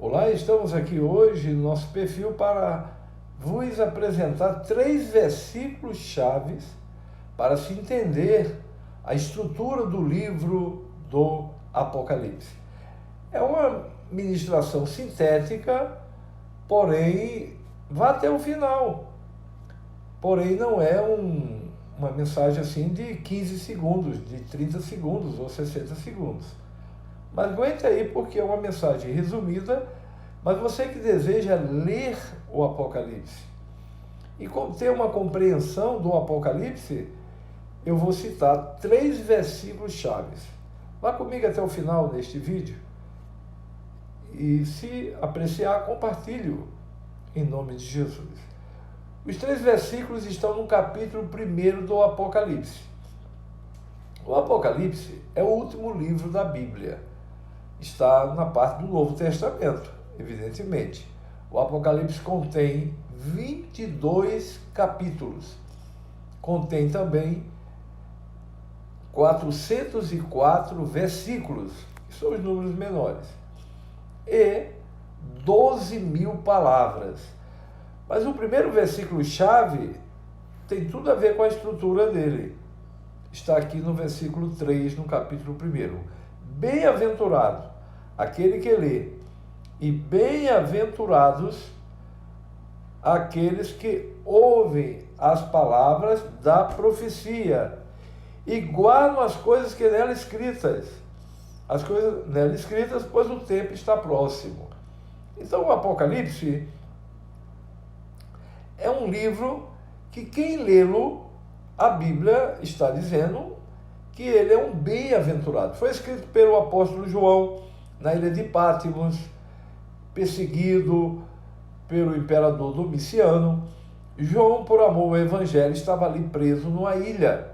Olá, estamos aqui hoje no nosso perfil para vos apresentar 3 versículos chaves para se entender a estrutura do livro do Apocalipse. É uma ministração sintética, porém vai até o final. Porém não é uma mensagem assim de 15 segundos, de 30 segundos ou 60 segundos. Mas aguenta aí, porque é uma mensagem resumida, mas você que deseja ler o Apocalipse e ter uma compreensão do Apocalipse, eu vou citar 3 versículos chaves. Vá comigo até o final deste vídeo e, se apreciar, compartilhe em nome de Jesus. Os 3 versículos estão no capítulo 1 do Apocalipse. O Apocalipse é o último livro da Bíblia. Está na parte do Novo Testamento, evidentemente. O Apocalipse contém 22 capítulos. Contém também 404 versículos, que são os números menores, e 12.000 palavras. Mas o primeiro versículo-chave tem tudo a ver com a estrutura dele. Está aqui no versículo 3, no capítulo 1. Bem-aventurado aquele que lê, e bem-aventurados aqueles que ouvem as palavras da profecia e guardam as coisas que nela escritas. As coisas nela escritas, pois o tempo está próximo. Então o Apocalipse é um livro que quem lê-lo, a Bíblia está dizendo que ele é um bem-aventurado. Foi escrito pelo apóstolo João na ilha de Patmos, perseguido pelo imperador Domiciano. João, por amor ao evangelho, estava ali preso numa ilha.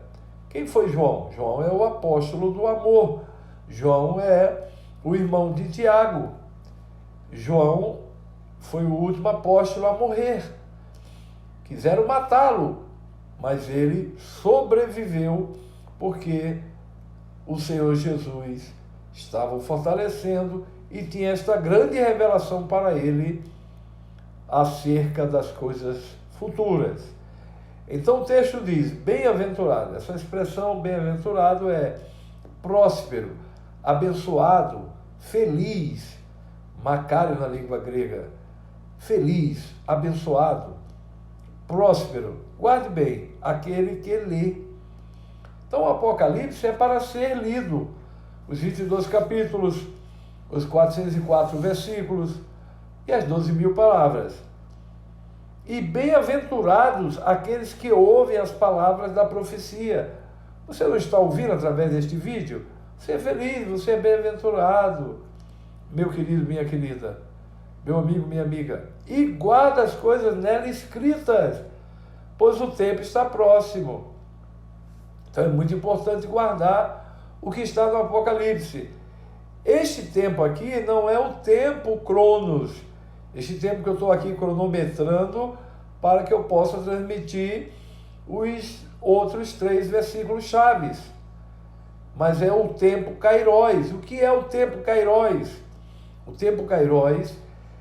Quem foi João? João é o apóstolo do amor. João é o irmão de Tiago. João foi o último apóstolo a morrer. Quiseram matá-lo, mas ele sobreviveu porque o Senhor Jesus estava o fortalecendo e tinha esta grande revelação para ele acerca das coisas futuras. Então o texto diz, bem-aventurado. Essa expressão bem-aventurado é próspero, abençoado, feliz, macário na língua grega, feliz, abençoado, próspero. Guarde bem, aquele que lê. Então o Apocalipse é para ser lido. Os 22 capítulos, os 404 versículos e as 12.000 palavras. E bem-aventurados aqueles que ouvem as palavras da profecia. Você não está ouvindo através deste vídeo? Você é feliz, você é bem-aventurado, meu querido, minha querida, meu amigo, minha amiga. E guarda as coisas nela escritas, pois o tempo está próximo. Então é muito importante guardar o que está no Apocalipse. Este tempo aqui não é o tempo Cronos, este tempo que eu estou aqui cronometrando para que eu possa transmitir os outros 3 versículos chaves. Mas é o tempo Kairos. O que é o tempo Kairos? O tempo Kairos,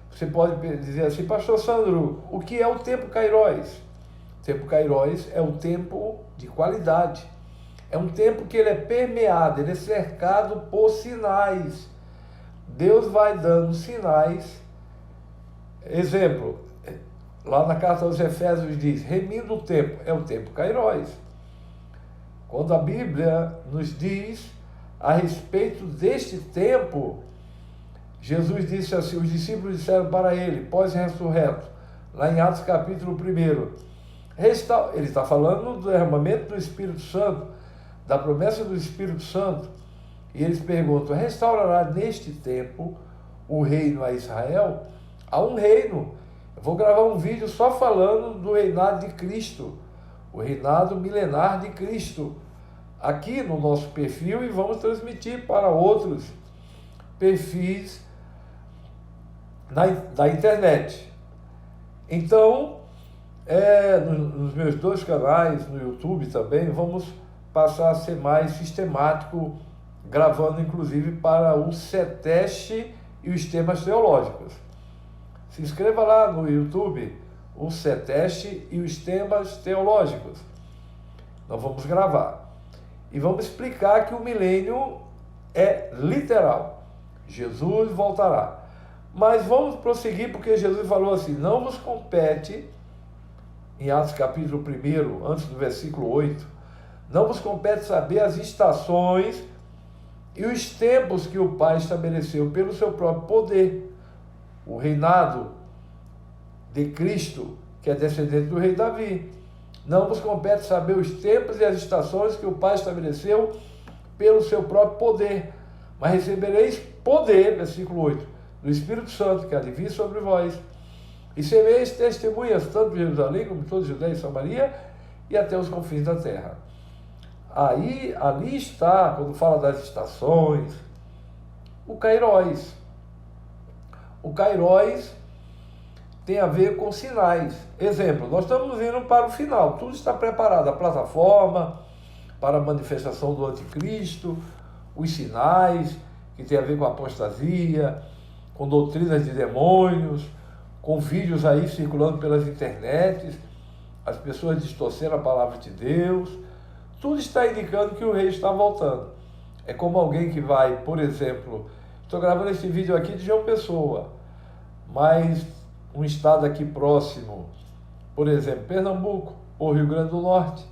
você pode dizer assim, pastor Sandro, o que é o tempo Kairos? O tempo Kairos é o tempo de qualidade. É um tempo que ele é permeado, ele é cercado por sinais. Deus vai dando sinais. Exemplo, lá na carta aos Efésios diz, remindo o tempo, é o tempo Kairos. Quando a Bíblia nos diz a respeito deste tempo, Jesus disse assim, os discípulos disseram para ele, pós-ressurreto, lá em Atos capítulo 1, ele está falando do derramamento do Espírito Santo, da promessa do Espírito Santo, e eles perguntam, restaurará neste tempo o reino a Israel? Há um reino. Eu vou gravar um vídeo só falando do reinado de Cristo, o reinado milenar de Cristo, aqui no nosso perfil, e vamos transmitir para outros perfis da internet. Então, nos meus 2 canais, no YouTube também, vamos passar a ser mais sistemático, gravando inclusive para o CETEST e os temas teológicos. Se inscreva lá no YouTube, o CETEST e os temas teológicos. Nós vamos gravar. E vamos explicar que o milênio é literal. Jesus voltará. Mas vamos prosseguir, porque Jesus falou assim: não vos compete, em Atos capítulo 1, antes do versículo 8, não vos compete saber as estações e os tempos que o Pai estabeleceu pelo seu próprio poder. O reinado de Cristo, que é descendente do rei Davi. Não vos compete saber os tempos e as estações que o Pai estabeleceu pelo seu próprio poder, mas recebereis poder, versículo 8, do Espírito Santo, que há de vir sobre vós, e sereis testemunhas tanto de Jerusalém como de toda a Judéia e Samaria e até os confins da terra. Ali está, quando fala das estações, o Kairos. O Kairos tem a ver com sinais. Exemplo, nós estamos indo para o final, tudo está preparado, a plataforma para a manifestação do anticristo, os sinais, que tem a ver com a apostasia, com doutrinas de demônios, com vídeos aí circulando pelas internets, as pessoas distorcendo a palavra de Deus. Tudo está indicando que o rei está voltando. É como alguém que vai, por exemplo, estou gravando esse vídeo aqui de João Pessoa, mas um estado aqui próximo, por exemplo, Pernambuco ou Rio Grande do Norte.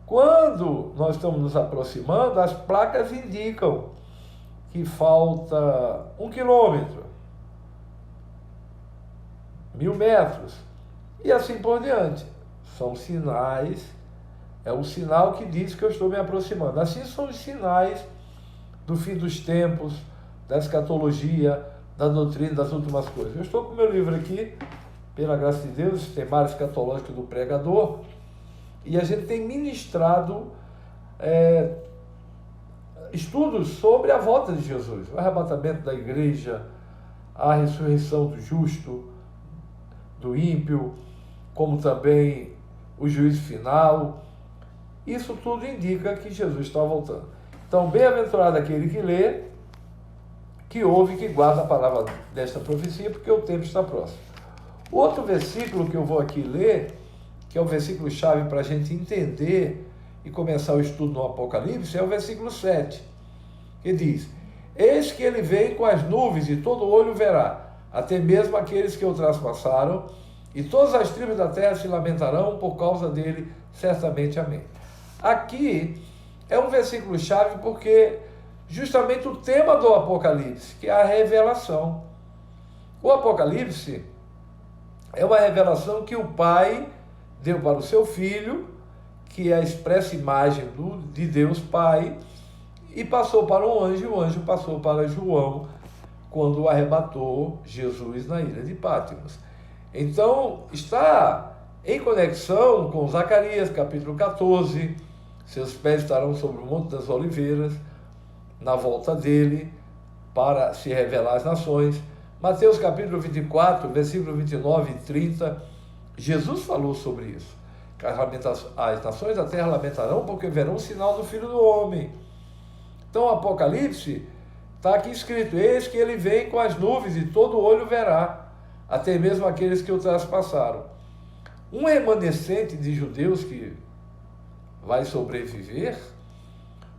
Quando nós estamos nos aproximando, as placas indicam que falta 1 quilômetro, 1000 metros, e assim por diante. São sinais, é o sinal que diz que eu estou me aproximando. Assim são os sinais do fim dos tempos, da escatologia, da doutrina das últimas coisas. Eu estou com o meu livro aqui, pela graça de Deus, Sistemário Escatológico do Pregador, e a gente tem ministrado estudos sobre a volta de Jesus, o arrebatamento da igreja, a ressurreição do justo, do ímpio, como também o juízo final. Isso tudo indica que Jesus está voltando. Então, bem-aventurado aquele que lê, que ouve e que guarda a palavra desta profecia, porque o tempo está próximo. O outro versículo que eu vou aqui ler, que é o versículo chave para a gente entender e começar o estudo no Apocalipse, é o versículo 7, que diz: eis que ele vem com as nuvens e todo olho verá, até mesmo aqueles que o traspassaram, e todas as tribos da terra se lamentarão por causa dele, certamente. Amém. Aqui é um versículo chave porque justamente o tema do Apocalipse, que é a revelação. O Apocalipse é uma revelação que o Pai deu para o seu Filho, que é a expressa imagem de Deus Pai, e passou para um anjo, e o anjo passou para João, quando arrebatou Jesus na ilha de Patmos. Então, está em conexão com Zacarias, capítulo 14, seus pés estarão sobre o Monte das Oliveiras, na volta dele, para se revelar às nações. Mateus capítulo 24, versículo 29 e 30, Jesus falou sobre isso. As nações da terra lamentarão porque verão o sinal do Filho do Homem. Então o Apocalipse está aqui escrito: eis que ele vem com as nuvens e todo olho verá, até mesmo aqueles que o traspassaram. Um remanescente de judeus que vai sobreviver,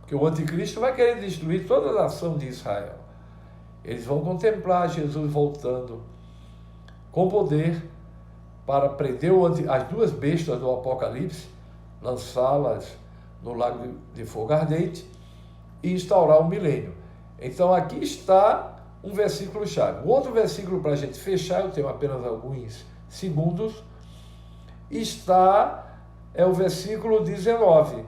porque o anticristo vai querer destruir toda a nação de Israel. Eles vão contemplar Jesus voltando com poder para prender as duas bestas do Apocalipse, lançá-las no lago de fogo ardente e instaurar o milênio. Então aqui está um versículo chave. O outro versículo para a gente fechar, eu tenho apenas alguns segundos, é o versículo 19,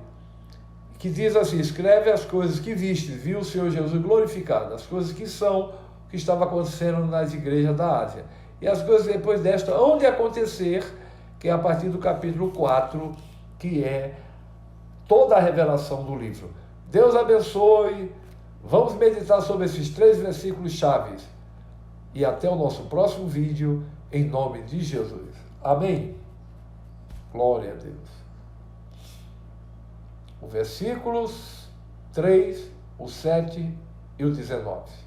que diz assim: escreve as coisas que viste, viu o Senhor Jesus glorificado, as coisas que são, o que estava acontecendo nas igrejas da Ásia, e as coisas depois desta hão de acontecer, que é a partir do capítulo 4, que é toda a revelação do livro. Deus abençoe. Vamos meditar sobre esses 3 versículos chaves. E até o nosso próximo vídeo, em nome de Jesus. Amém. Glória a Deus. O versículos 3, o 7 e o 19.